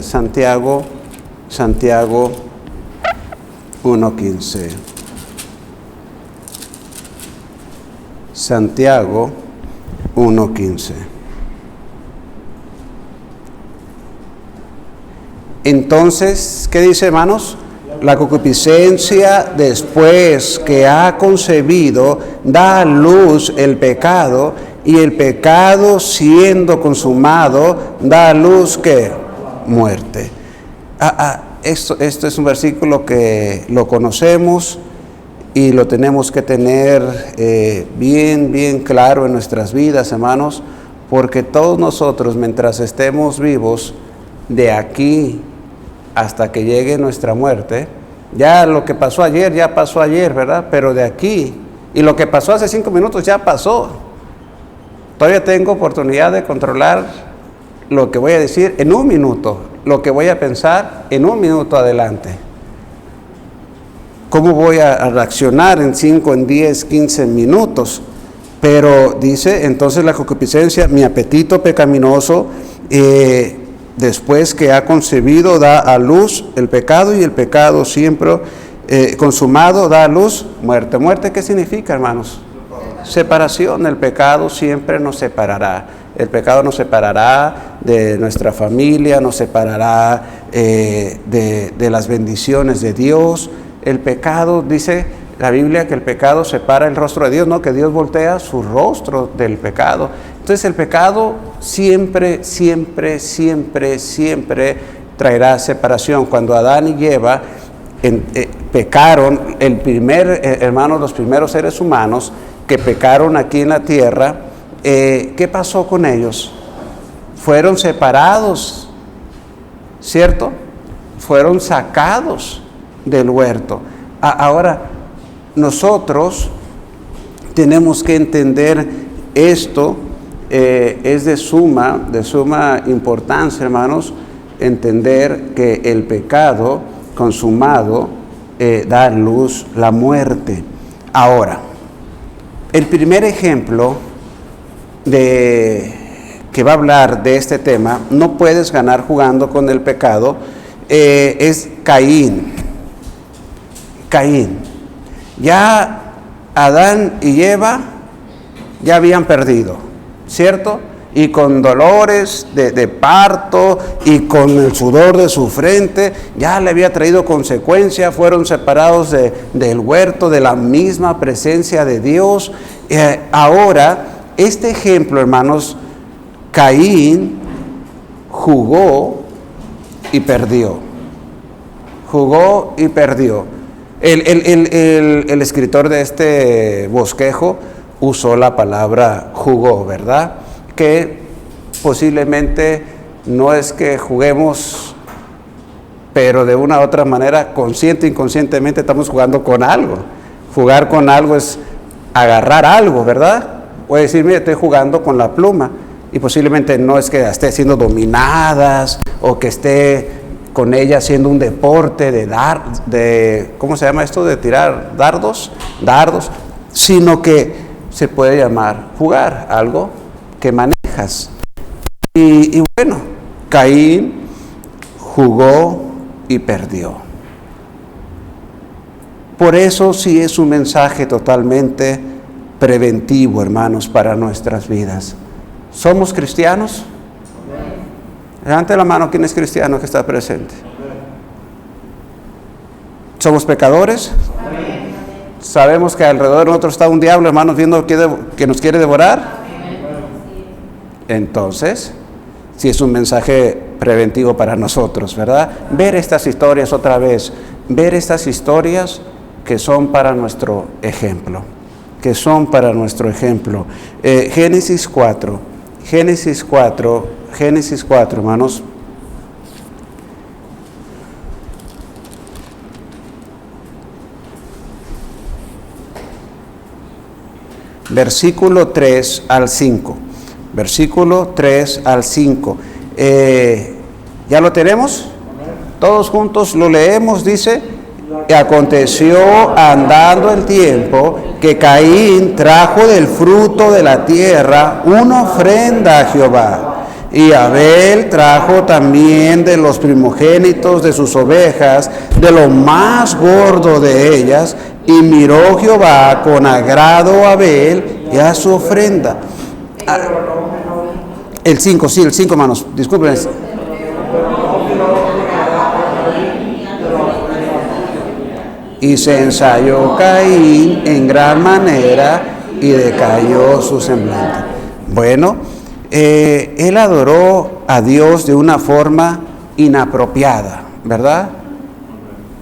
Santiago 1:15. Santiago 1:15. Entonces, ¿qué dice, hermanos? La concupiscencia, después que ha concebido, da a luz el pecado, y el pecado, siendo consumado, da a luz, ¿qué? Muerte. Esto es un versículo que lo conocemos y lo tenemos que tener bien claro en nuestras vidas, hermanos, porque todos nosotros, mientras estemos vivos, de aquí hasta que llegue nuestra muerte, ya lo que pasó ayer, ya pasó ayer, ¿verdad? Pero de aquí, y lo que pasó hace 5 minutos ya pasó. Todavía tengo oportunidad de controlar lo que voy a decir en 1 minuto, lo que voy a pensar en 1 minuto adelante. ¿Cómo voy a reaccionar en 5, en 10, 15 minutos? Pero dice, entonces la concupiscencia, mi apetito pecaminoso, después que ha concebido, da a luz el pecado, y el pecado siempre consumado da a luz muerte. ¿Muerte qué significa, hermanos? Separación. El pecado siempre nos separará. El pecado nos separará de nuestra familia, nos separará de las bendiciones de Dios. El pecado, dice la Biblia, que el pecado separa el rostro de Dios, ¿no? Que Dios voltea su rostro del pecado. Entonces el pecado siempre traerá separación. Cuando Adán y Eva pecaron, hermanos, los primeros seres humanos que pecaron aquí en la tierra, ¿qué pasó con ellos? Fueron separados, ¿cierto? Fueron sacados del huerto. Ahora, nosotros tenemos que entender esto, es de suma importancia, hermanos, entender que el pecado consumado da a luz la muerte. Ahora, el primer ejemplo que va a hablar de este tema, no puedes ganar jugando con el pecado, es Caín. Ya Adán y Eva ya habían perdido, ¿cierto? Y con dolores de parto y con el sudor de su frente, ya le había traído consecuencia. Fueron separados del huerto, de la misma presencia de Dios. Ahora, este ejemplo, hermanos, Caín jugó y perdió. El escritor de este bosquejo usó la palabra jugó, ¿verdad? Que posiblemente no es que juguemos, pero de una u otra manera, consciente e inconscientemente estamos jugando con algo. Jugar con algo es agarrar algo, ¿verdad? Puede decir, mire, estoy jugando con la pluma, y posiblemente no es que esté siendo dominadas o que esté con ella haciendo un deporte ¿cómo se llama esto? De tirar dardos, sino que se puede llamar jugar, algo que manejas. Y bueno, Caín jugó y perdió. Por eso sí es un mensaje totalmente preventivo, hermanos, para nuestras vidas. ¿Somos cristianos? Levante la mano quien es cristiano que está presente. ¿Somos pecadores? ¿Sabemos que alrededor de nosotros está un diablo, hermanos, viendo que nos quiere devorar? Entonces, sí es un mensaje preventivo para nosotros, ¿verdad? Ver estas historias otra vez, ver estas historias que son para nuestro ejemplo, Génesis 4, hermanos. Versículo 3 al 5. ¿Ya lo tenemos? Todos juntos lo leemos, dice: y aconteció andando el tiempo que Caín trajo del fruto de la tierra una ofrenda a Jehová. Y Abel trajo también de los primogénitos de sus ovejas, de lo más gordo de ellas, y miró Jehová con agrado a Abel y a su ofrenda. El 5, sí, el 5, hermanos, disculpen. Y se ensayó Caín en gran manera y decayó su semblante. Bueno, él adoró a Dios de una forma inapropiada, ¿verdad?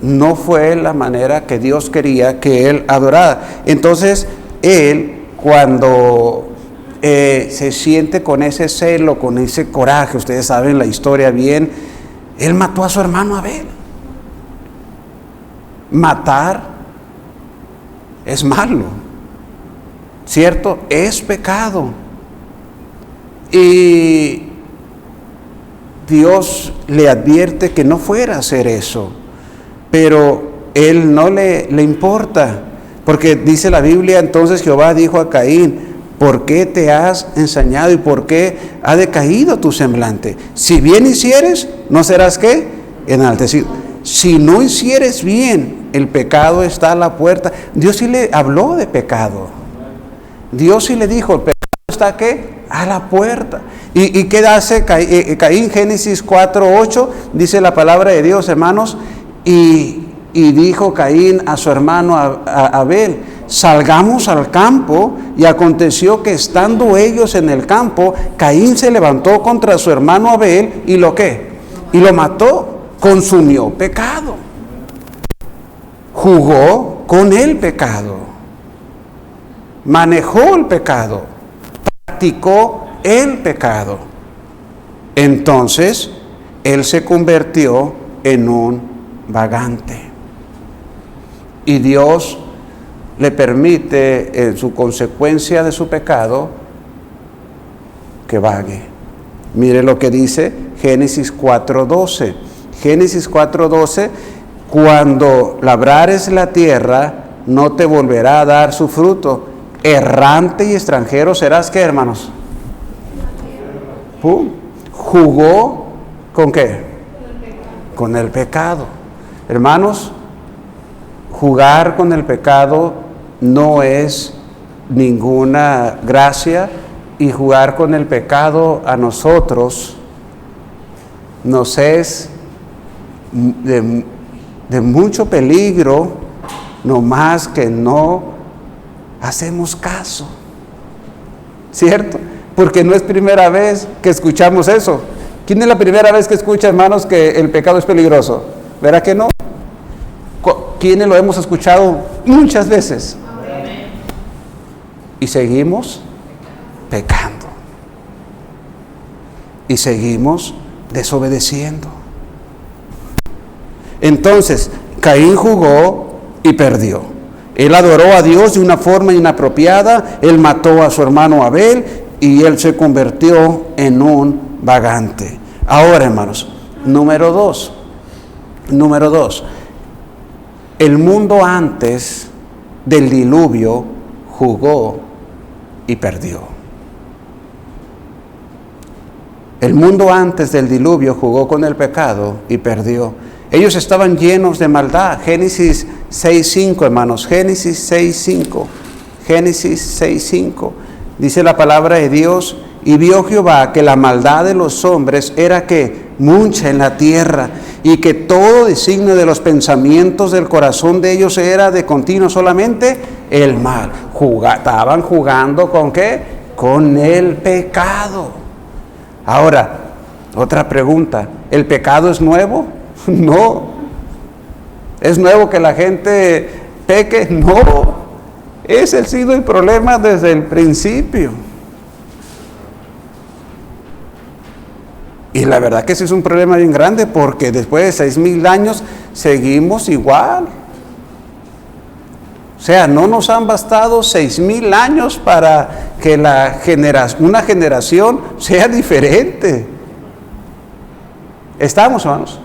No fue la manera que Dios quería que él adorara. Entonces, él, cuando se siente con ese celo, con ese coraje, ustedes saben la historia bien, él mató a su hermano Abel. Matar es malo, ¿cierto? Es pecado. Y Dios le advierte que no fuera a hacer eso, pero él no le importa, porque dice la Biblia, entonces Jehová dijo a Caín: ¿por qué te has ensañado y por qué ha decaído tu semblante? Si bien hicieres, ¿no serás qué? Enaltecido. Si no hicieres bien, el pecado está a la puerta. Dios sí le habló de pecado. Dios sí le dijo, el pecado está ¿qué? A la puerta. ¿Y qué hace Caín? Génesis 4:8 dice la palabra de Dios, hermanos, y dijo Caín a su hermano a Abel: salgamos al campo. Y aconteció que estando ellos en el campo, Caín se levantó contra su hermano Abel y lo ¿qué? Y lo mató. Consumió pecado. Jugó con el pecado. Manejó el pecado. Practicó el pecado. Entonces, él se convirtió en un vagante. Y Dios le permite, en su consecuencia de su pecado, que vague. Mire lo que dice Génesis 4:12. Génesis 4:12: cuando labrares la tierra, no te volverá a dar su fruto. Errante y extranjero serás, ¿qué, hermanos? ¡Pum! Jugó ¿con qué? Con el pecado. Hermanos, jugar con el pecado no es ninguna gracia, y jugar con el pecado a nosotros nos es de mucho peligro, no más que no hacemos caso, ¿cierto? Porque no es primera vez que escuchamos eso. ¿Quién es la primera vez que escucha, hermanos, que el pecado es peligroso? ¿Verdad que no? ¿Quiénes lo hemos escuchado muchas veces? Y seguimos pecando. Y seguimos desobedeciendo. Entonces, Caín jugó y perdió. Él adoró a Dios de una forma inapropiada. Él mató a su hermano Abel y él se convirtió en un vagante. Ahora, hermanos, número dos. El mundo antes del diluvio jugó y perdió. El mundo antes del diluvio jugó con el pecado y perdió. Ellos estaban llenos de maldad. Génesis 6:5, hermanos. Génesis 6:5. Génesis 6:5. Dice la palabra de Dios: y vio Jehová que la maldad de los hombres era que mucha en la tierra, y que todo designio de los pensamientos del corazón de ellos era de continuo solamente el mal. Estaban jugando ¿con qué? Con el pecado. Ahora, otra pregunta: ¿el pecado es nuevo? No. ¿Es nuevo que la gente peque? No. Ese ha sido el problema desde el principio. Y la verdad que ese es un problema bien grande, porque después de 6,000 años seguimos igual. O sea, no nos han bastado 6,000 años para que una generación sea diferente. ¿Estamos, hermanos?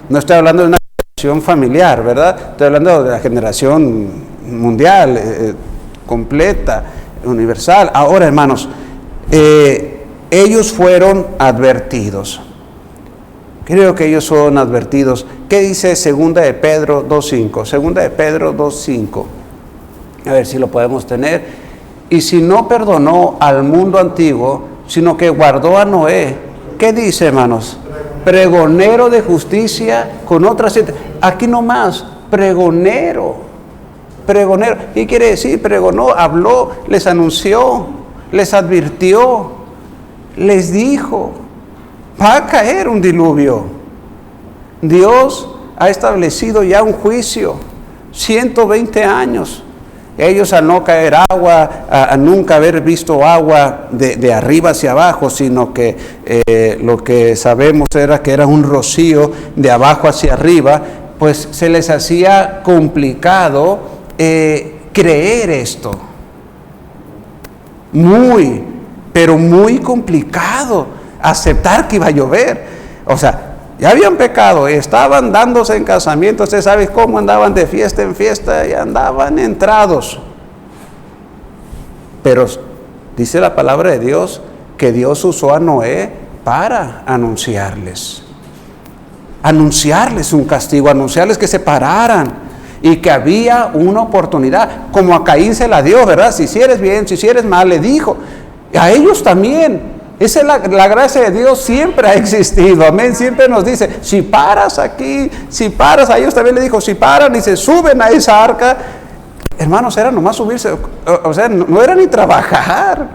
No estoy hablando de una generación familiar, ¿verdad? Estoy hablando de la generación mundial, completa, universal. Ahora, hermanos, ellos fueron advertidos. Creo que ellos son advertidos. ¿Qué dice 2 de Pedro 2.5? 2 de Pedro 2.5. A ver si lo podemos tener. Y si no perdonó al mundo antiguo, sino que guardó a Noé, ¿qué dice, hermanos? Pregonero de justicia con otras siete. Aquí nomás, pregonero. Pregonero. ¿Qué quiere decir? Pregonó, habló, les anunció, les advirtió, les dijo: va a caer un diluvio. Dios ha establecido ya un juicio, 120 años. Ellos, al no caer agua, a nunca haber visto agua de arriba hacia abajo, sino que lo que sabemos era que era un rocío de abajo hacia arriba, pues se les hacía complicado creer esto. Muy, pero muy complicado aceptar que iba a llover. O sea, ya habían pecado, estaban dándose en casamiento. Usted sabe cómo andaban de fiesta en fiesta y andaban entrados. Pero dice la palabra de Dios que Dios usó a Noé para anunciarles un castigo, anunciarles que se pararan y que había una oportunidad, como a Caín se la dio, ¿verdad? Si hicieres bien, si hicieres mal, le dijo. A ellos también. Esa es la gracia de Dios, siempre ha existido, amén. Siempre nos dice: si paras aquí, si paras, a ellos también le dijo: si paran y se suben a esa arca. Hermanos, era nomás subirse, o sea, no era ni trabajar,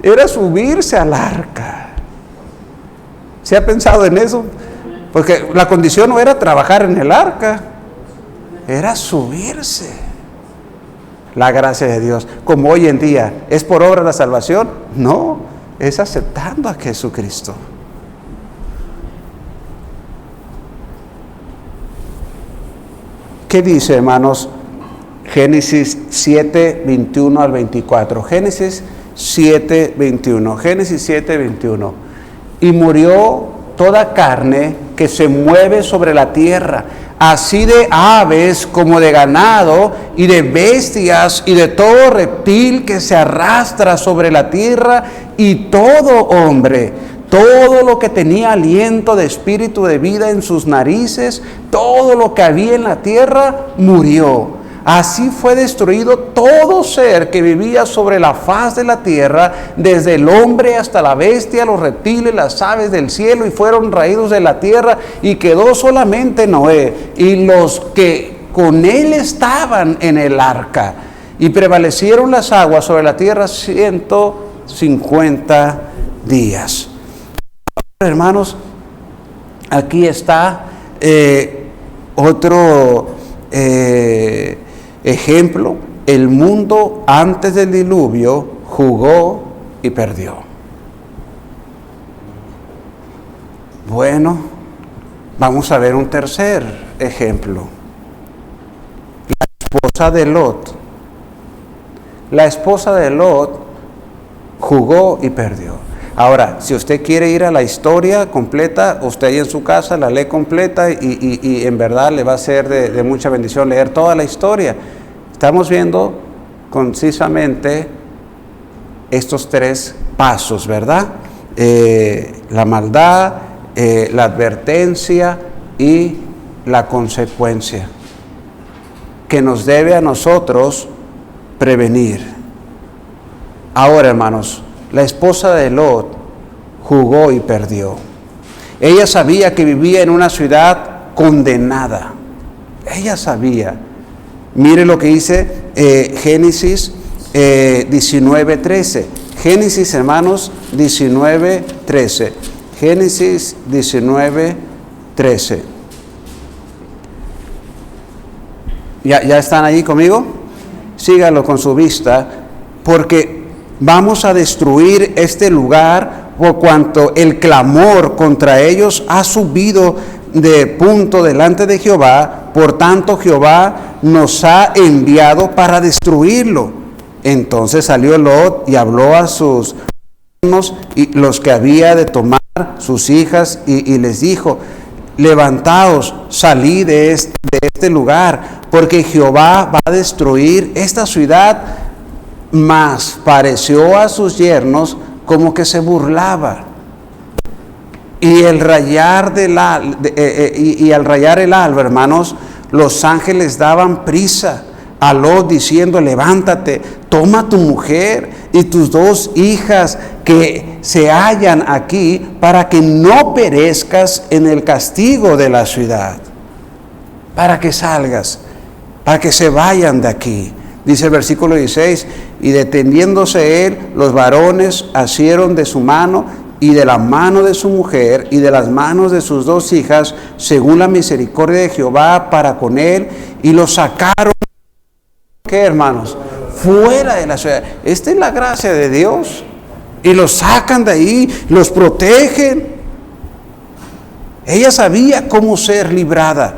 era subirse al arca. ¿Se ha pensado en eso? Porque la condición no era trabajar en el arca, era subirse. La gracia de Dios, como hoy en día, ¿es por obra la salvación? No. Es aceptando a Jesucristo. ¿Qué dice, hermanos? Génesis 7, 21 al 24. Génesis 7, 21. Génesis 7, 21. Y murió toda carne que se mueve sobre la tierra, así de aves como de ganado, y de bestias, y de todo reptil que se arrastra sobre la tierra, y todo hombre, todo lo que tenía aliento de espíritu de vida en sus narices, todo lo que había en la tierra, murió. Así fue destruido todo ser que vivía sobre la faz de la tierra, desde el hombre hasta la bestia, los reptiles, las aves del cielo, y fueron raídos de la tierra, y quedó solamente Noé y los que con él estaban en el arca, y prevalecieron las aguas sobre la tierra 150 días. Hermanos, aquí está otro ejemplo. El mundo antes del diluvio jugó y perdió. Bueno, vamos a ver un tercer ejemplo. La esposa de Lot. La esposa de Lot jugó y perdió. Ahora, si usted quiere ir a la historia completa, usted ahí en su casa la lee completa y en verdad le va a ser de mucha bendición leer toda la historia. Estamos viendo concisamente estos tres pasos, ¿verdad? La maldad, la advertencia y la consecuencia, que nos debe a nosotros prevenir. Ahora, hermanos, la esposa de Lot jugó y perdió. Ella sabía que vivía en una ciudad condenada. Ella sabía. Mire lo que dice Génesis 19:13. Génesis, hermanos, 19:13. Génesis 19:13. ¿Ya están ahí conmigo? Síganlo con su vista, porque vamos a destruir este lugar por cuanto el clamor contra ellos ha subido de punto delante de Jehová. Por tanto, Jehová nos ha enviado para destruirlo. Entonces salió Lot y habló a sus hermanos y los que había de tomar, sus hijas, y les dijo: levantaos, salid de este lugar, porque Jehová va a destruir esta ciudad. Mas pareció a sus yernos como que se burlaba. Y al rayar el alba, hermanos, los ángeles daban prisa a Lot diciendo: levántate, toma tu mujer y tus 2 hijas que se hallan aquí, para que no perezcas en el castigo de la ciudad. Para que salgas, para que se vayan de aquí. Dice el versículo 16: y deteniéndose él, los varones asieron de su mano y de la mano de su mujer y de las manos de sus 2 hijas, según la misericordia de Jehová para con él, y los sacaron. ¿Qué, hermanos? Fuera de la ciudad. Esta es la gracia de Dios. Y los sacan de ahí, los protegen. Ella sabía cómo ser librada.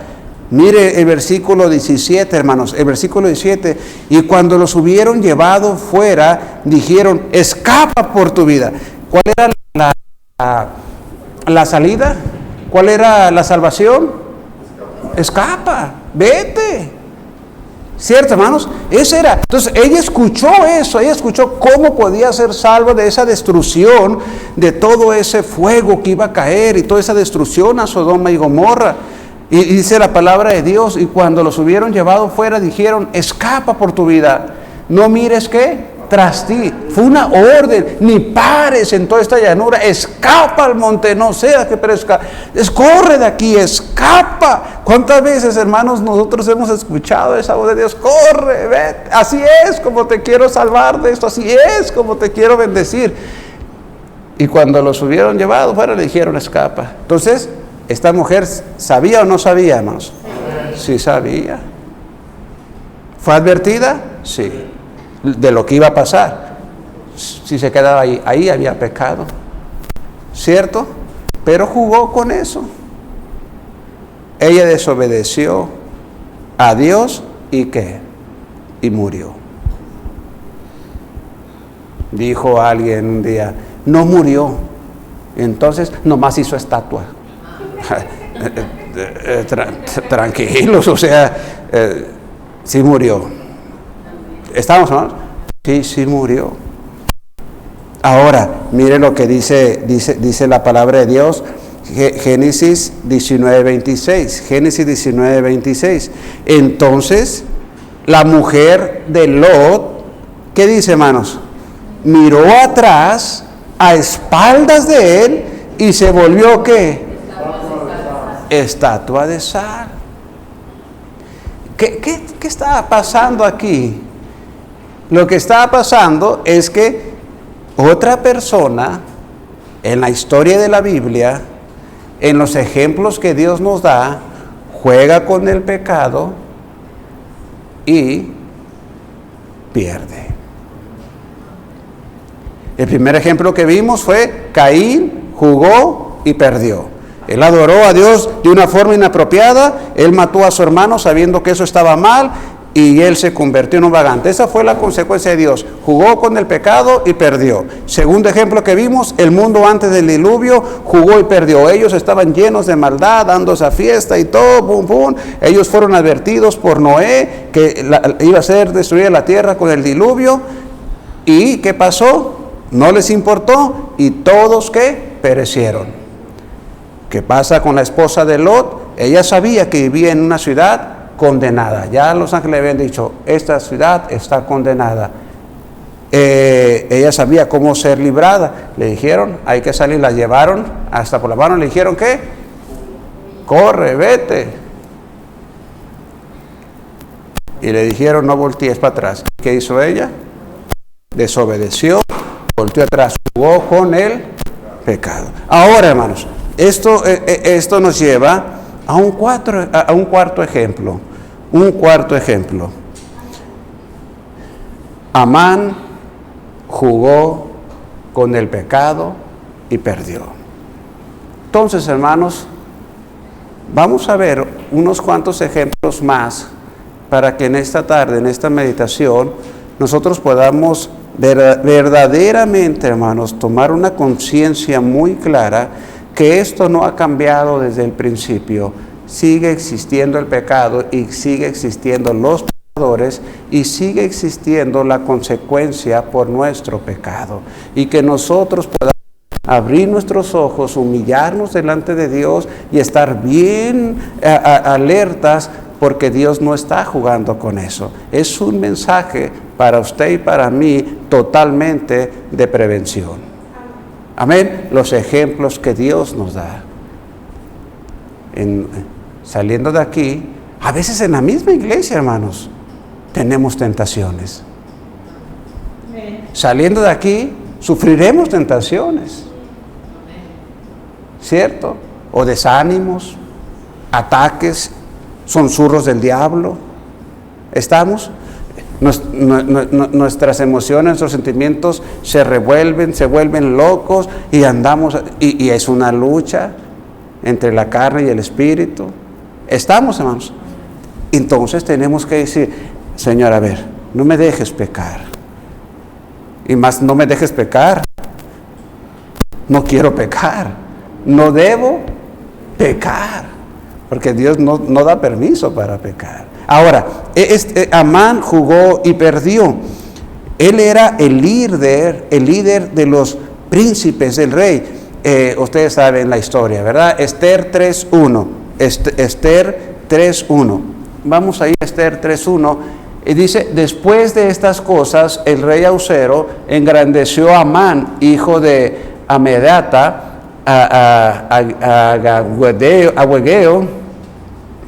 Mire el versículo 17, hermanos, el versículo 17: y cuando los hubieron llevado fuera, dijeron: escapa por tu vida. ¿Cuál era la salida? ¿Cuál era la salvación? Escapa, vete. ¿Cierto, hermanos? Eso era. Entonces ella escuchó eso, ella escuchó cómo podía ser salva de esa destrucción, de todo ese fuego que iba a caer y toda esa destrucción a Sodoma y Gomorra. Y dice la palabra de Dios: y cuando los hubieron llevado fuera, dijeron: escapa por tu vida, no mires ¿qué? Tras ti. Fue una orden: ni pares en toda esta llanura, escapa al monte, no sea que perezca, corre de aquí, escapa. ¿Cuántas veces, hermanos, nosotros hemos escuchado esa voz de Dios? Corre, vete, así es como te quiero salvar de esto, así es como te quiero bendecir. Y cuando los hubieron llevado fuera, le dijeron: escapa. Entonces, ¿esta mujer sabía o no sabía, hermanos? Sí sabía. ¿Fue advertida? Sí. De lo que iba a pasar. Si se quedaba ahí había pecado. ¿Cierto? Pero jugó con eso. Ella desobedeció a Dios y ¿qué? Y murió. Dijo alguien un día: no murió, entonces nomás hizo estatua. Tranquilos, o sea, sí murió. ¿Estamos, hermanos? Sí murió. Ahora, mire lo que dice la palabra de Dios. Génesis 19:26. Génesis 19:26. Entonces, la mujer de Lot, ¿qué dice, hermanos? Miró atrás, a espaldas de él, y se volvió ¿qué? Estatua de sal. ¿Qué estaba pasando aquí? Lo que estaba pasando es que otra persona en la historia de la Biblia, en los ejemplos que Dios nos da, juega con el pecado y pierde. El primer ejemplo que vimos fue Caín, jugó y perdió. Él adoró a Dios de una forma inapropiada, él mató a su hermano sabiendo que eso estaba mal, y él se convirtió en un vagante. Esa fue la consecuencia de Dios. Jugó con el pecado y perdió. Segundo ejemplo que vimos: el mundo antes del diluvio jugó y perdió. Ellos estaban llenos de maldad, dando esa fiesta y todo, pum, pum. Ellos fueron advertidos por Noé que iba a ser destruida la tierra con el diluvio. ¿Y qué pasó? No les importó y todos ¿qué? Perecieron. ¿Qué pasa con la esposa de Lot? Ella sabía que vivía en una ciudad condenada. Ya los ángeles le habían dicho: esta ciudad está condenada. Ella sabía cómo ser librada. Le dijeron: hay que salir. La llevaron hasta por la mano. Le dijeron: ¿qué? Corre, vete. Y le dijeron: no voltees para atrás. ¿Qué hizo ella? Desobedeció, volteó atrás, jugó con el pecado. Ahora, hermanos, esto nos lleva a un cuarto ejemplo. Un cuarto ejemplo. Amán jugó con el pecado y perdió. Entonces, hermanos, vamos a ver unos cuantos ejemplos más para que en esta tarde, en esta meditación, nosotros podamos verdaderamente, hermanos, tomar una conciencia muy clara que esto no ha cambiado desde el principio. Sigue existiendo el pecado y sigue existiendo los y sigue existiendo la consecuencia por nuestro pecado. Y que nosotros podamos abrir nuestros ojos, humillarnos delante de Dios y estar bien alertas, porque Dios no está jugando con eso. Es un mensaje para usted y para mí totalmente de prevención. Amén. Los ejemplos que Dios nos da. Saliendo de aquí, a veces en la misma iglesia, hermanos, tenemos tentaciones. Saliendo de aquí, sufriremos tentaciones. ¿Cierto? O desánimos, ataques, sonsurros del diablo. ¿Estamos? Nuestras emociones, nuestros sentimientos se vuelven locos y andamos, y es una lucha entre la carne y el espíritu. ¿Estamos, hermanos? Entonces tenemos que decir: Señor, a ver, no me dejes pecar. Y más, no me dejes pecar. No quiero pecar. No debo pecar, porque Dios no da permiso para pecar. Ahora, Amán jugó y perdió. Él era el líder de los príncipes del rey. Ustedes saben la historia, ¿verdad? Esther 3.1. Esther 3.1. Vamos ahí a Esther 3.1. Y dice: después de estas cosas, el rey Ahasuero engrandeció a Amán, hijo de Amedata, Agüegeo,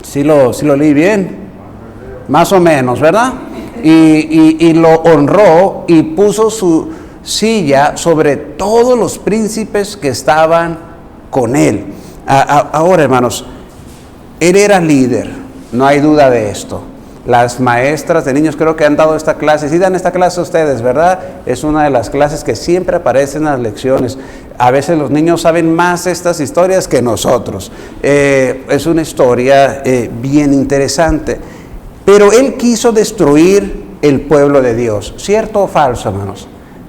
si lo leí bien, más o menos, ¿verdad? Y lo honró y puso su silla sobre todos los príncipes que estaban con él. Ahora, hermanos, él era líder, no hay duda de esto. Las maestras de niños creo que han dado esta clase. Sí dan esta clase ustedes, ¿verdad? Es una de las clases que siempre aparecen en las lecciones. A veces los niños saben más estas historias que nosotros. Es una historia bien interesante. Pero él quiso destruir el pueblo de Dios. ¿Cierto o falso, hermanos?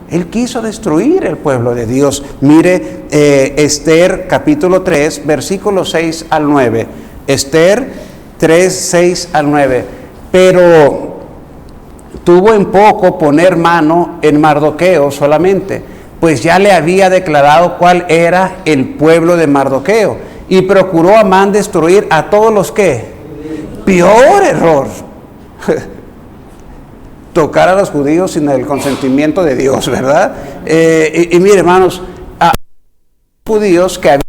Él quiso destruir el pueblo de Dios. Mire, Esther capítulo 3, versículos 6 al 9. Esther 3, 6 al 9. Pero tuvo en poco poner mano en Mardoqueo solamente, pues ya le había declarado cuál era el pueblo de Mardoqueo, y procuró Amán destruir a todos los que. Peor error. Tocar a los judíos sin el consentimiento de Dios, ¿verdad? Y mire, hermanos, a judíos que habían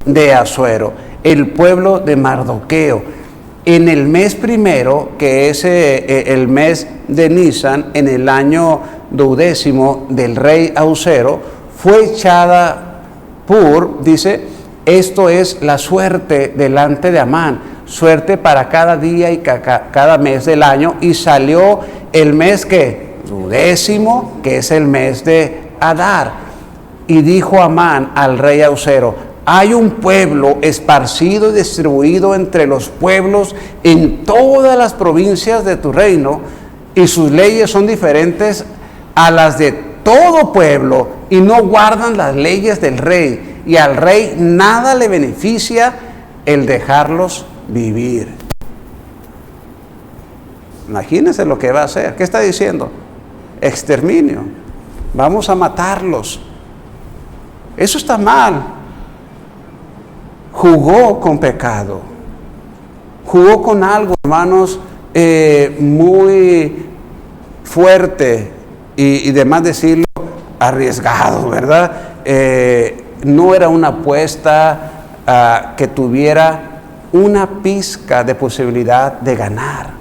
de Asuero, el pueblo de Mardoqueo. En el mes primero, que es el mes de Nisan, en el año 12 del rey Ahasuero, fue echada dice, esto es la suerte delante de Amán, suerte para cada día y cada mes del año, y salió el mes que 12, que es el mes de Adar. Y dijo Amán al rey Ahasuero: hay un pueblo esparcido y distribuido entre los pueblos en todas las provincias de tu reino, y sus leyes son diferentes a las de todo pueblo, y no guardan las leyes del rey, y al rey nada le beneficia el dejarlos vivir. Imagínense lo que va a hacer. ¿Qué está diciendo? Exterminio. Vamos a matarlos. Eso está mal. Jugó con pecado, jugó con algo, hermanos, muy fuerte y de más decirlo, arriesgado, ¿verdad? No era una apuesta que tuviera una pizca de posibilidad de ganar.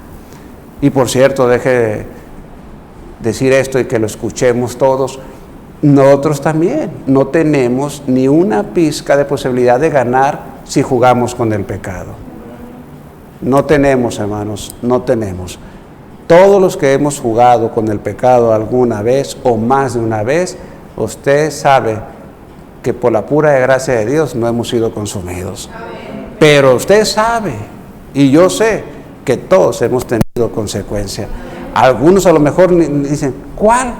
Y por cierto, deje decir esto y que lo escuchemos todos. Nosotros también no tenemos ni una pizca de posibilidad de ganar si jugamos con el pecado. No tenemos, hermanos, no tenemos. Todos los que hemos jugado con el pecado alguna vez o más de una vez, usted sabe que por la pura gracia de Dios no hemos sido consumidos. Pero usted sabe, y yo sé, que todos hemos tenido consecuencia. Algunos a lo mejor dicen, ¿cuál?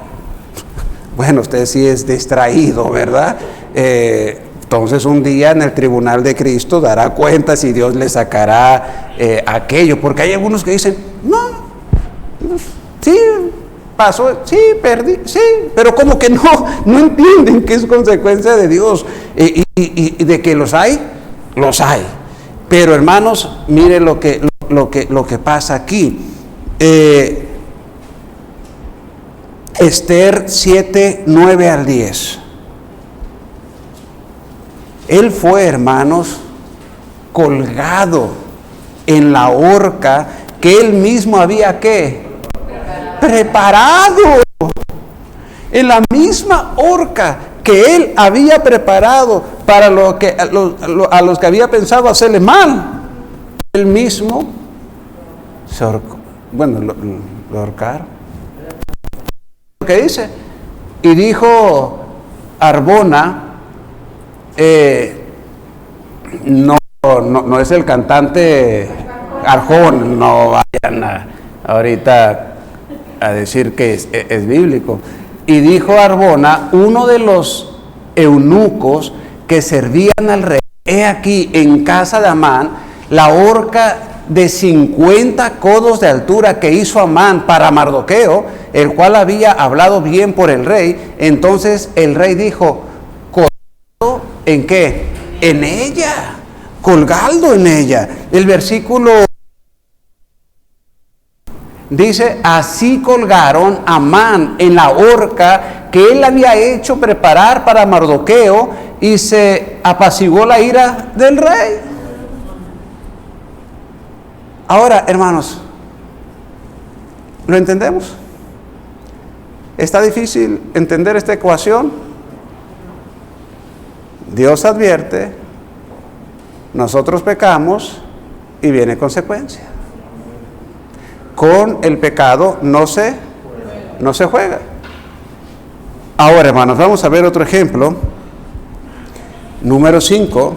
Bueno, usted sí es distraído, ¿verdad? Entonces un día en el tribunal de Cristo dará cuenta si Dios le sacará aquello, porque hay algunos que dicen, No, sí, pasó, sí, perdí, sí, pero como que no entienden que es consecuencia de Dios y de que los hay. Pero hermanos, mire lo que pasa aquí. Esther 7, 9 al 10. Él fue, hermanos, colgado en la horca que él mismo había, ¿qué? Preparado. En la misma horca que él había preparado para a los que había pensado hacerle mal. Él mismo se ahorcó. Bueno, lo ahorcaron. ¿Qué dice? Y dijo Arbona, no es el cantante Arjón, no vayan ahorita a decir que es bíblico. Y dijo Arbona, uno de los eunucos que servían al rey, he aquí en casa de Amán la horca de 50 codos de altura que hizo Amán para Mardoqueo, el cual había hablado bien por el rey. Entonces el rey dijo, ¿colgado en qué? En ella, colgado en ella. El versículo dice, así colgaron a Amán en la horca que él había hecho preparar para Mardoqueo, y se apaciguó la ira del rey. Ahora, hermanos, ¿lo entendemos? ¿Está difícil entender esta ecuación? Dios advierte, nosotros pecamos y viene consecuencia. Con el pecado no se juega. Ahora, hermanos, vamos a ver otro ejemplo. Número 5.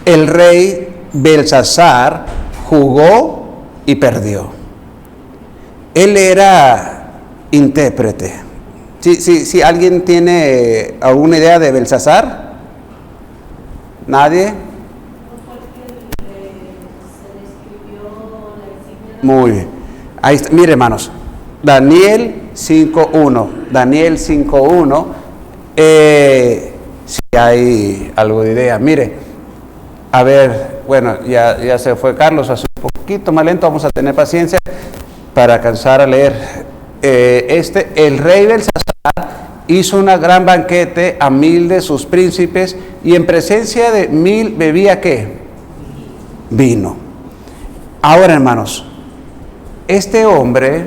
El rey Belsasar jugó y perdió. Él era intérprete. Si alguien tiene alguna idea de Belsasar. ¿Nadie? Muy bien. Ahí está. Mire, hermanos, Daniel 5.1. Daniel 5.1. Si hay algo de idea. Mire, a ver, bueno, ya se fue Carlos, hace un poquito más lento, vamos a tener paciencia para alcanzar a leer. El rey Belsasar hizo una gran banquete a 1000 de sus príncipes, y en presencia de 1000 bebía, ¿qué? Vino. Ahora, hermanos, este hombre,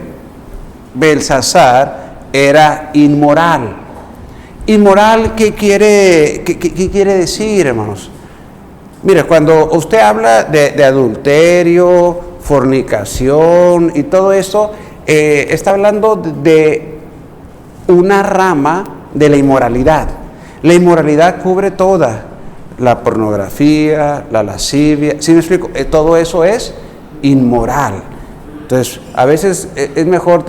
Belsasar, era inmoral. Inmoral, ¿qué quiere decir, hermanos? Mire, cuando usted habla de adulterio, fornicación y todo eso, está hablando de una rama de la inmoralidad. La inmoralidad cubre toda, la pornografía, la lascivia, ¿sí me explico? Todo eso es inmoral. Entonces, a veces es mejor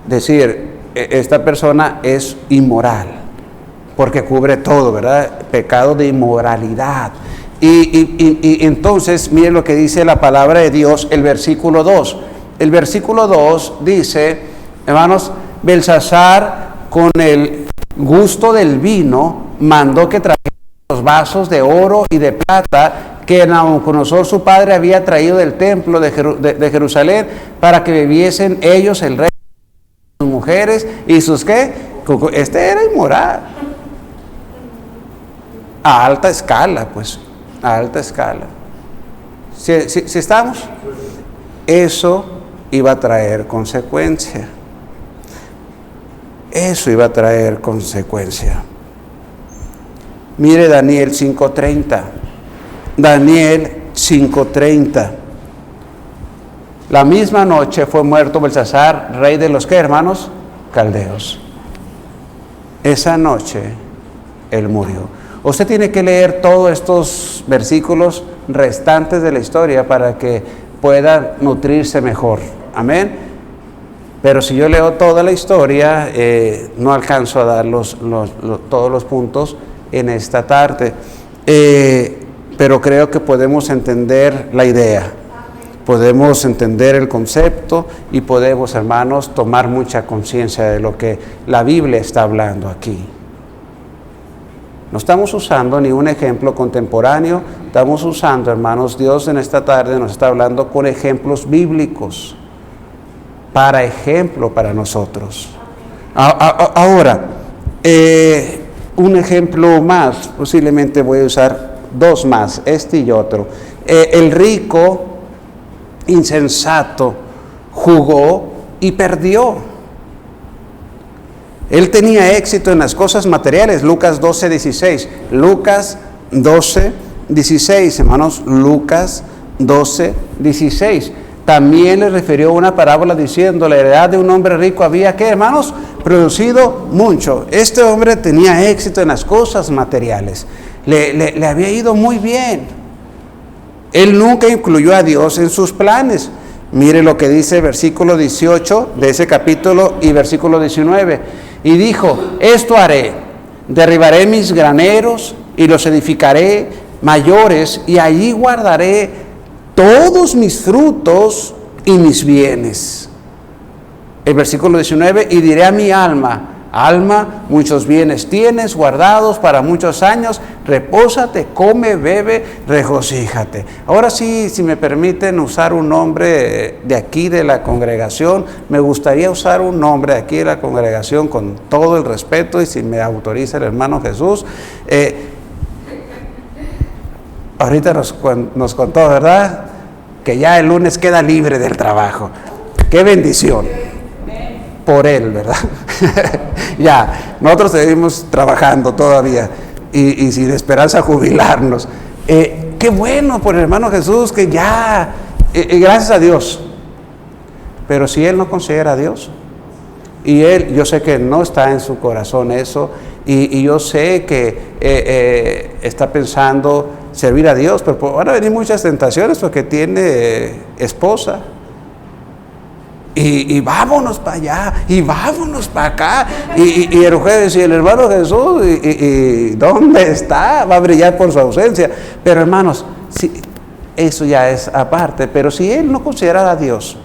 decir, esta persona es inmoral, porque cubre todo, ¿verdad? Pecado de inmoralidad. Y entonces, miren lo que dice la palabra de Dios, el versículo 2. El versículo 2 dice, hermanos, Belsasar, con el gusto del vino, mandó que trajeran los vasos de oro y de plata que Nabucodonosor su padre había traído del templo de Jerusalén, para que bebiesen ellos, el rey, sus mujeres y sus ¿qué? Este era inmoral. A alta escala, pues, a alta escala. Si estamos, eso iba a traer consecuencia. Eso iba a traer consecuencia. Mire Daniel 5.30. Daniel 5.30. La misma noche fue muerto Belsasar, rey de los ¿qué, hermanos? Caldeos. Esa noche él murió. Usted tiene que leer todos estos versículos restantes de la historia para que pueda nutrirse mejor. Amén. Pero si yo leo toda la historia, no alcanzo a dar todos los puntos en esta tarde. Pero creo que podemos entender la idea. podemos entender el concepto y podemos, hermanos, tomar mucha conciencia de lo que la Biblia está hablando aquí. No estamos usando ni un ejemplo contemporáneo, estamos usando, hermanos, Dios en esta tarde nos está hablando con ejemplos bíblicos, para ejemplo para nosotros. Ahora, un ejemplo más, posiblemente voy a usar dos más, este y otro. El rico insensato jugó y perdió. Él tenía éxito en las cosas materiales, Lucas 12:16. Lucas 12:16, hermanos, Lucas 12:16. También le refirió una parábola diciendo, la heredad de un hombre rico había, ¿qué, hermanos? Producido mucho. Este hombre tenía éxito en las cosas materiales. Le había ido muy bien. Él nunca incluyó a Dios en sus planes. Mire lo que dice el versículo 18 de ese capítulo y versículo 19. Y dijo, esto haré, derribaré mis graneros y los edificaré mayores y allí guardaré todos mis frutos y mis bienes. El versículo 19, y diré a mi alma, alma, muchos bienes tienes guardados para muchos años, repósate, come, bebe, regocíjate. Ahora sí, si me permiten usar un nombre de aquí de la congregación, me gustaría usar un nombre de aquí de la congregación con todo el respeto y si me autoriza el hermano Jesús. Ahorita nos contó, ¿verdad? Que ya el lunes queda libre del trabajo. ¡Qué bendición! Por él, ¿verdad? Ya, nosotros seguimos trabajando todavía y sin esperanza a jubilarnos. Qué bueno por el hermano Jesús que ya, gracias a Dios. Pero si él no considera a Dios, y él, yo sé que no está en su corazón eso, y yo sé que está pensando servir a Dios, pero van a venir muchas tentaciones porque tiene esposa. Y vámonos para allá, y vámonos para acá, y el jueves, y el hermano Jesús, y ¿dónde está? Va a brillar por su ausencia. Pero hermanos, si, eso ya es aparte, pero si él no considerara a Dios,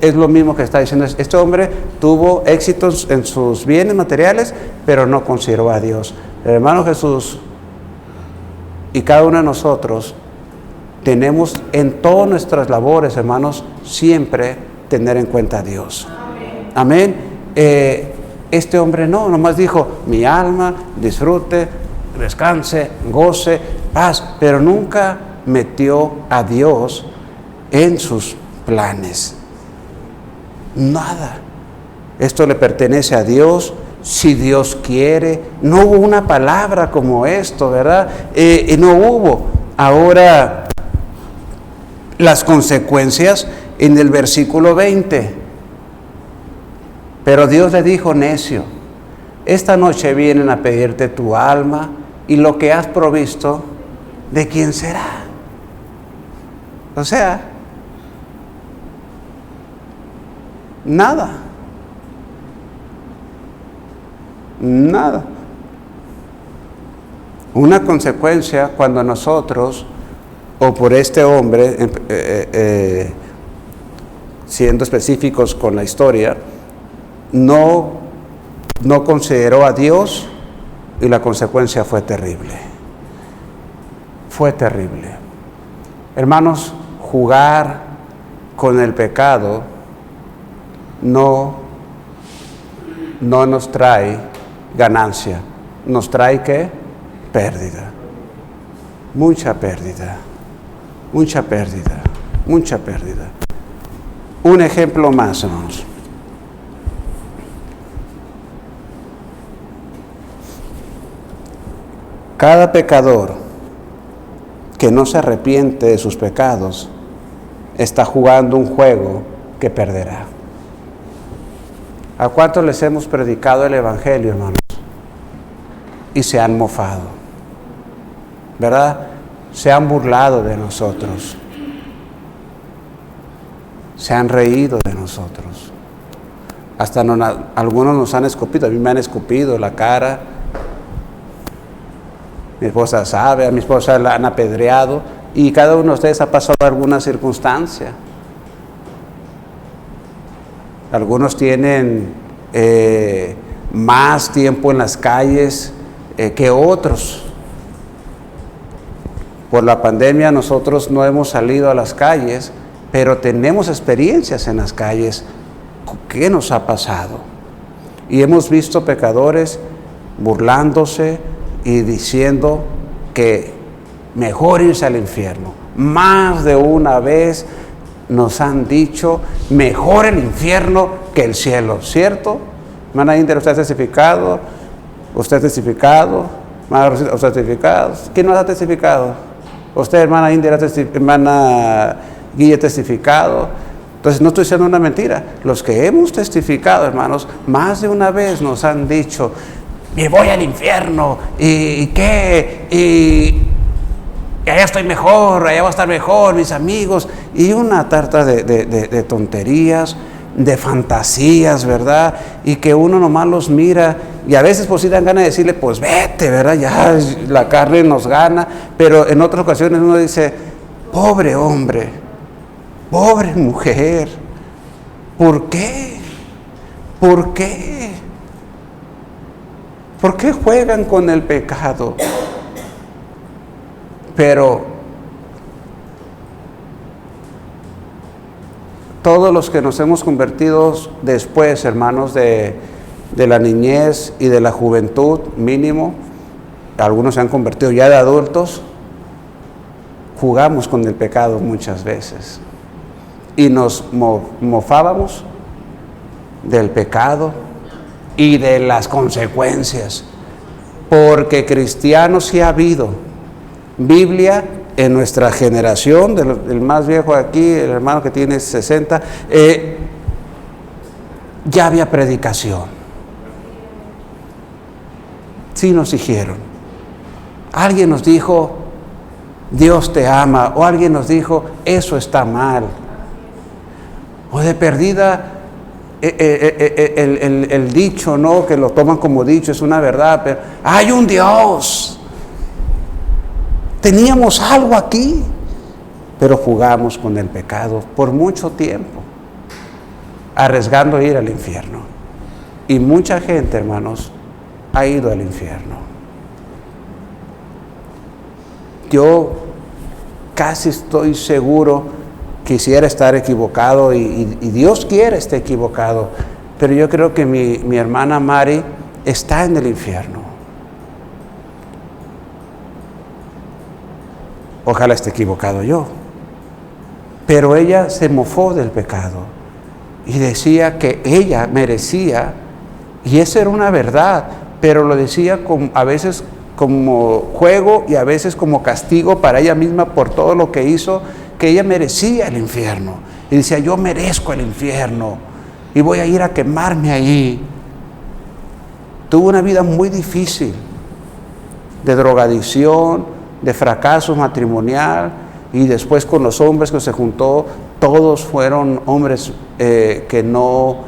es lo mismo que está diciendo, este hombre tuvo éxitos en sus bienes materiales, pero no consideró a Dios. El hermano Jesús y cada uno de nosotros tenemos en todas nuestras labores, hermanos, siempre tener en cuenta a Dios. Amén. Este hombre no, nomás dijo, mi alma disfrute, descanse, goce, paz, pero nunca metió a Dios en sus planes. Nada. Esto le pertenece a Dios, si Dios quiere. No hubo una palabra como esto, ¿verdad? No hubo. Ahora, las consecuencias en el versículo 20. Pero Dios le dijo, necio, esta noche vienen a pedirte tu alma y lo que has provisto, ¿de quién será? O sea, nada. Nada. Una consecuencia cuando nosotros, o por este hombre, siendo específicos con la historia, no consideró a Dios y la consecuencia fue terrible. Fue terrible. Hermanos, jugar con el pecado no nos trae ganancia, nos trae ¿qué? Pérdida. Mucha pérdida. Mucha pérdida, mucha pérdida. Un ejemplo más, hermanos. Cada pecador que no se arrepiente de sus pecados está jugando un juego que perderá. ¿A cuántos les hemos predicado el Evangelio, hermanos? Y se han mofado, ¿verdad? Se han burlado de nosotros, se han reído de nosotros, hasta algunos nos han escupido, a mí me han escupido la cara, mi esposa sabe, a mi esposa la han apedreado, y cada uno de ustedes ha pasado alguna circunstancia. Algunos tienen más tiempo en las calles que otros. Por la pandemia nosotros no hemos salido a las calles, pero tenemos experiencias en las calles. ¿Qué nos ha pasado? Y hemos visto pecadores burlándose y diciendo que mejor irse al infierno. Más de una vez nos han dicho, mejor el infierno que el cielo, ¿cierto? Hermana Inter, ¿usted ha testificado? ¿Usted ha testificado? Hermana Rosita, ¿usted ha testificado? ¿Quién nos ha testificado? ¿Usted, hermana Inter, hermana Guille, ha testificado? Entonces no estoy diciendo una mentira. Los que hemos testificado, hermanos, más de una vez nos han dicho, me voy al infierno, ¿y qué? Y allá estoy mejor, allá voy a estar mejor, mis amigos, y una tarta de tonterías, de fantasías, ¿verdad? Y que uno nomás los mira, y a veces pues sí dan ganas de decirle, pues vete, ¿verdad? Ya la carne nos gana, pero en otras ocasiones uno dice, pobre hombre, pobre mujer, ¿por qué? ¿Por qué? ¿Por qué juegan con el pecado? Pero todos los que nos hemos convertido después, hermanos, de la niñez y de la juventud, mínimo, algunos se han convertido ya de adultos, jugamos con el pecado muchas veces y nos mofábamos del pecado y de las consecuencias, porque cristianos sí ha habido. Biblia en nuestra generación, el más viejo aquí, el hermano que tiene 60, ya había predicación. Sí nos dijeron. Alguien nos dijo, Dios te ama, o alguien nos dijo, eso está mal. O de perdida, el dicho, ¿no? Que lo toman como dicho, es una verdad, pero hay un Dios. Teníamos algo aquí, pero jugamos con el pecado por mucho tiempo, arriesgando ir al infierno. Y mucha gente, hermanos, ha ido al infierno. Yo casi estoy seguro, quisiera estar equivocado y Dios quiere estar equivocado, pero yo creo que mi hermana Mari está en el infierno. Ojalá esté equivocado yo. Pero ella se mofó del pecado y decía que ella merecía, y esa era una verdad, pero lo decía a veces como juego y a veces como castigo para ella misma por todo lo que hizo, que ella merecía el infierno. Y decía, yo merezco el infierno y voy a ir a quemarme ahí. Tuvo una vida muy difícil, de drogadicción, de fracaso matrimonial, y después con los hombres que se juntó, todos fueron hombres que no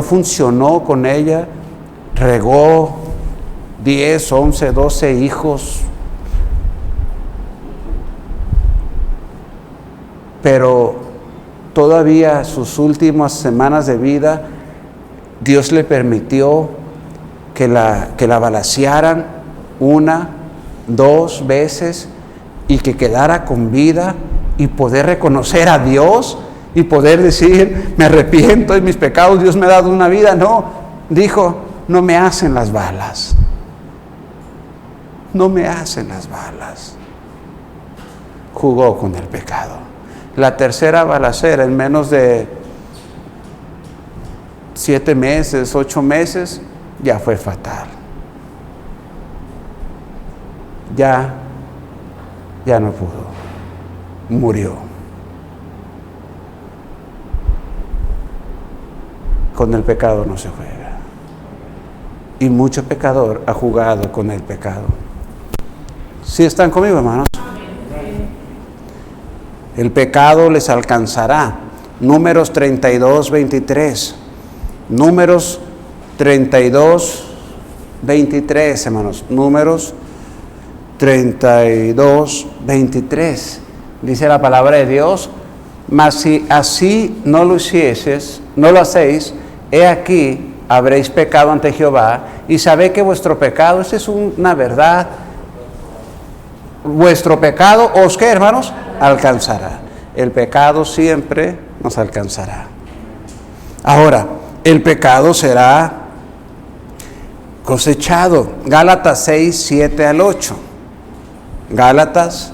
funcionó con ella. Regó 10, 11, 12 hijos, pero todavía sus últimas semanas de vida Dios le permitió que la balacearan 1, 2 veces y que quedara con vida y poder reconocer a Dios y poder decir, me arrepiento de mis pecados, Dios me ha dado una vida. No, dijo, no me hacen las balas. No me hacen las balas. Jugó con el pecado. La tercera balacera en menos de 7 meses, 8 meses, ya fue fatal. Ya no pudo. Murió. Con el pecado no se juega. Y mucho pecador ha jugado con el pecado. ¿Sí están conmigo, hermanos? El pecado les alcanzará. Números 32, 23. Números 32, 23, hermanos. Números 32, 23. Dice la palabra de Dios: mas si así no lo hicieses, no lo hacéis, he aquí habréis pecado ante Jehová, y sabed que vuestro pecado, esta es una verdad, vuestro pecado os, ¿qué, hermanos? Alcanzará. El pecado siempre nos alcanzará. Ahora, el pecado será cosechado. Gálatas 6, 7 al 8. Gálatas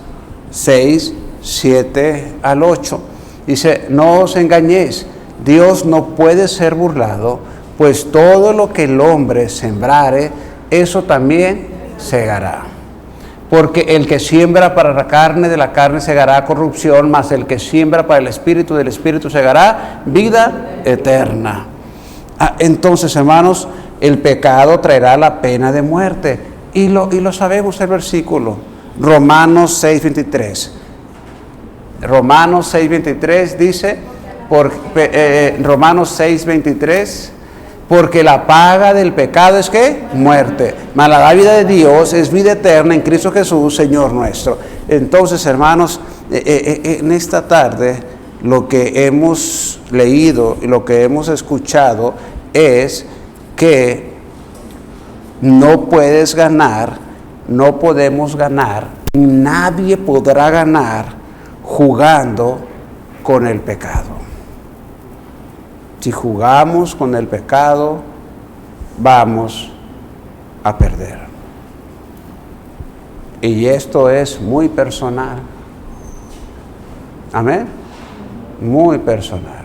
6, 7 al 8. Dice: no os engañéis, Dios no puede ser burlado, pues todo lo que el hombre sembrare, eso también segará. Porque el que siembra para la carne, de la carne segará corrupción, mas el que siembra para el espíritu, del espíritu segará vida eterna. Entonces, hermanos, el pecado traerá la pena de muerte. Y lo sabemos el versículo. Romanos 6:23. Romanos 6:23 dice, Romanos 6:23, porque la paga del pecado es ¿qué? Muerte. Mas la dádiva de Dios es vida eterna en Cristo Jesús, Señor nuestro. Entonces, hermanos, en esta tarde lo que hemos leído y lo que hemos escuchado es que no puedes ganar, no podemos ganar, nadie podrá ganar jugando con el pecado. Si jugamos con el pecado, vamos a perder. Y esto es muy personal. Amén. Muy personal.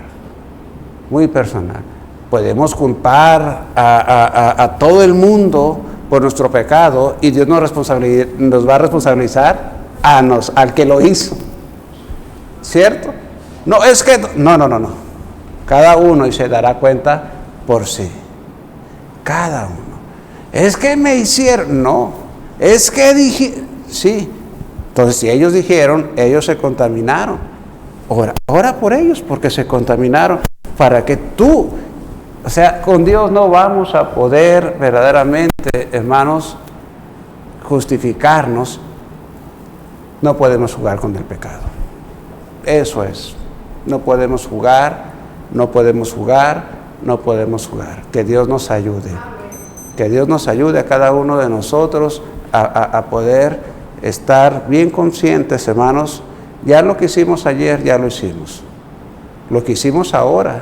Muy personal. Podemos culpar a todo el mundo por nuestro pecado y Dios nos va a responsabilizar al que lo hizo. ¿Cierto? No, es que... No. Cada uno y se dará cuenta por sí. Cada uno. Es que me hicieron... No. Es que dije... Sí. Entonces, si ellos dijeron, ellos se contaminaron. Ora por ellos porque se contaminaron. Para que tú... O sea, con Dios no vamos a poder verdaderamente, hermanos, justificarnos. No podemos jugar con el pecado. Eso es. No podemos jugar. Que Dios nos ayude. Que Dios nos ayude a cada uno de nosotros a poder estar bien conscientes, hermanos. Ya lo que hicimos ayer, ya lo hicimos. Lo que hicimos ahora,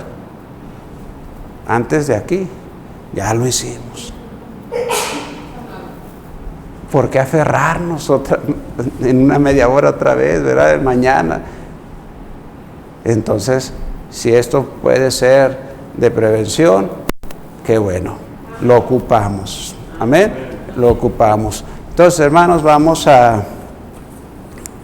antes de aquí, ya lo hicimos. ¿Por qué aferrarnos en una media hora otra vez, verdad? Mañana. Entonces, si esto puede ser de prevención, qué bueno, lo ocupamos. Amén, lo ocupamos. Entonces, hermanos, vamos a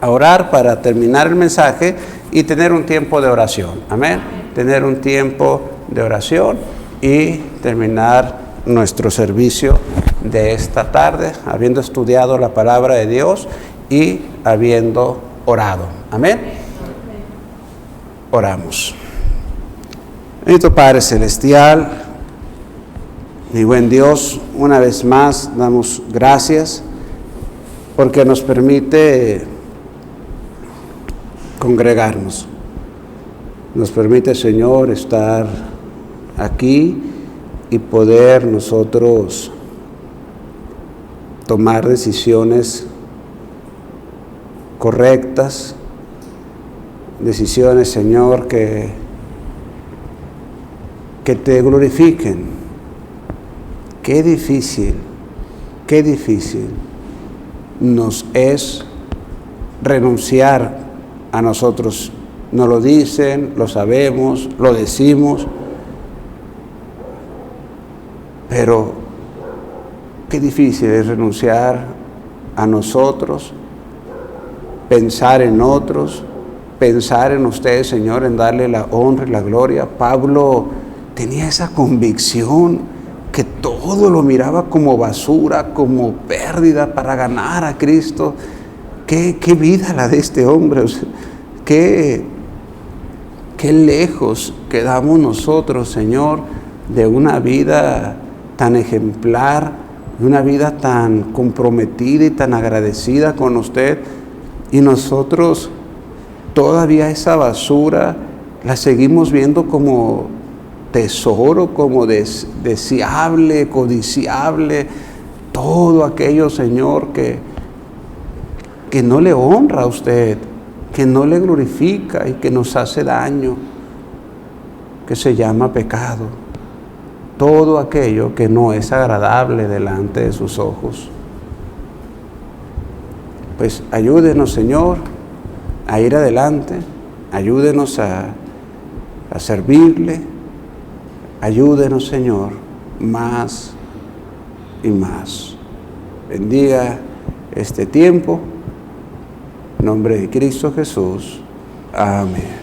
orar para terminar el mensaje y tener un tiempo de oración. Amén, tener un tiempo de oración y terminar nuestro servicio de esta tarde, habiendo estudiado la palabra de Dios y habiendo orado. Amén. Oramos. Bendito Padre Celestial, mi buen Dios, una vez más damos gracias porque nos permite congregarnos. Nos permite, Señor, estar aquí y poder nosotros tomar decisiones correctas, decisiones, Señor, que te glorifiquen. Qué difícil nos es renunciar a nosotros. Nos lo dicen, lo sabemos, lo decimos, pero qué difícil es renunciar a nosotros, pensar en otros, pensar en ustedes, Señor, en darle la honra y la gloria. Pablo tenía esa convicción que todo lo miraba como basura, como pérdida para ganar a Cristo. Qué vida la de este hombre. O sea, qué lejos quedamos nosotros, Señor, de una vida tan ejemplar una vida tan comprometida y tan agradecida con usted, y nosotros todavía esa basura la seguimos viendo como tesoro, como deseable, codiciable, todo aquello, Señor, que no le honra a usted, que no le glorifica y que nos hace daño, que se llama pecado. Todo aquello que no es agradable delante de sus ojos. Pues ayúdenos, Señor, a ir adelante, ayúdenos a servirle, ayúdenos, Señor, más y más. Bendiga este tiempo. En nombre de Cristo Jesús. Amén.